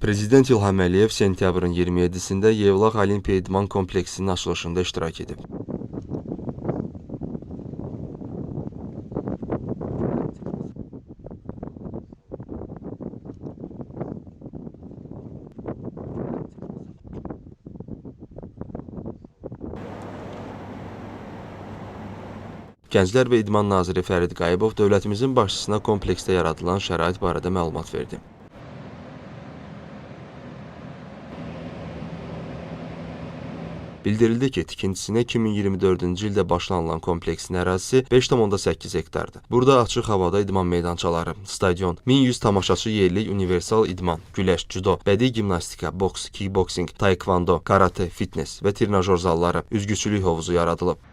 Prezident İlham Əliyev sentyabrın 27-sində Yevlax Olimpiya İdman kompleksinin açılışında iştirak edib. Gənclər və İdman naziri Fərid Qayıbov dövlətimizin başçısına kompleksdə yaradılan şərait barədə məlumat verdi. Bildirildi ki, tikintisinə 2024-cü ildə başlanılan kompleksin ərazisi 5,8 hektardır. Burada açıq havada idman meydançaları, stadion, 1100 tamaşaçı yerlik universal idman, güləş, judo, bədii gimnastika, boks, kickboksing, taekvondo, karate, fitness və trenajör zalları, üzgüçülük hovuzu yaradılıb.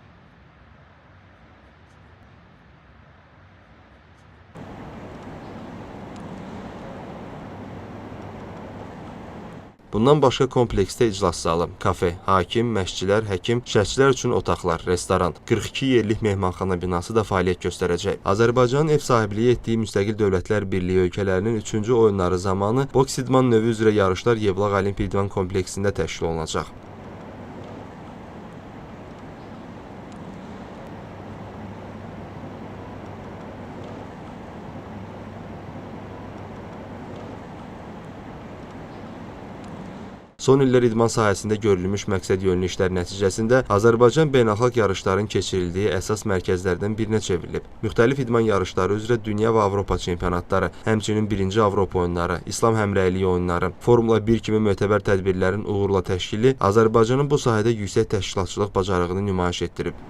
Bundan başqa kompleksdə iclas zalı, kafe, hakim, məşqçilər, həkim, şərhçilər üçün otaqlar, restoran, 42 yerlik mehmanxana binası da fəaliyyət göstərəcək. Azərbaycanın ev sahibliyi etdiyi Müstəqil Dövlətlər Birliyi ölkələrinin 3-cü oyunları zamanı boks idman növü üzrə yarışlar Yevlax Olimpiya İdman kompleksində təşkil olunacaq. Son illər idman sahəsində görülmüş məqsədyönlü işlər nəticəsində Azərbaycan beynəlxalq yarışların keçirildiyi əsas mərkəzlərdən birinə çevrilib. Müxtəlif idman yarışları üzrə dünya və Avropa çempionatları, həmçinin 1-ci Avropa oyunları, İslam həmrəyliyi oyunları, Formula 1 kimi mötəbər tədbirlərin uğurla təşkili Azərbaycanın bu sahədə yüksək təşkilatçılıq bacarığını nümayiş etdirib.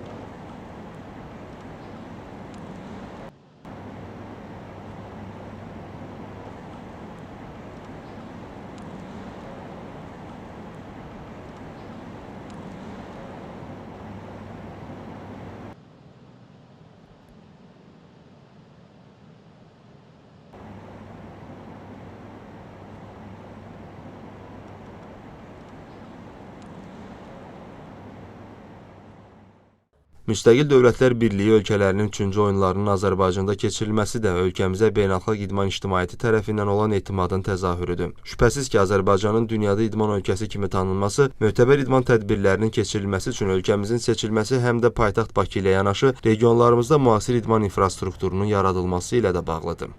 Müstəqil Dövlətlər Birliyi ölkələrinin 3-cü oyunlarının Azərbaycanda keçirilməsi də ölkəmizə beynəlxalq idman ictimaiyyəti tərəfindən olan etimadın təzahürüdür. Şübhəsiz ki, Azərbaycanın dünyada idman ölkəsi kimi tanınması, mötəbər idman tədbirlərinin keçirilməsi üçün ölkəmizin seçilməsi həm də paytaxt Bakı ilə yanaşı regionlarımızda müasir idman infrastrukturunun yaradılması ilə də bağlıdır.